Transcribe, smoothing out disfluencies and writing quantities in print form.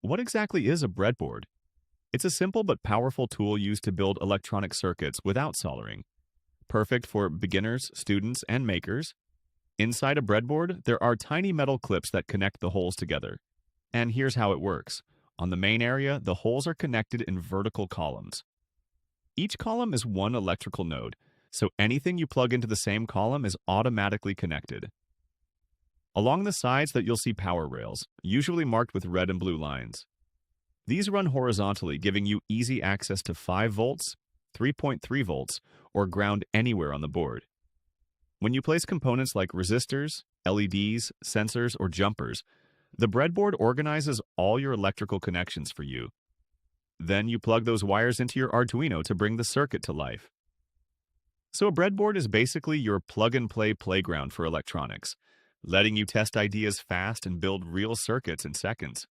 What exactly is a breadboard? It's a simple but powerful tool used to build electronic circuits without soldering. Perfect for beginners, students, and makers. Inside a breadboard, there are tiny metal clips that connect the holes together. And here's how it works. On the main area, the holes are connected in vertical columns. Each column is one electrical node, so anything you plug into the same column is automatically connected. Along the sides that you'll see power rails, usually marked with red and blue lines. These run horizontally, giving you easy access to 5 volts, 3.3 volts, or ground anywhere on the board. When you place components like resistors, LEDs, sensors, or jumpers, the breadboard organizes all your electrical connections for you. Then you plug those wires into your Arduino to bring the circuit to life. So a breadboard is basically your plug-and-play playground for electronics, letting you test ideas fast and build real circuits in seconds.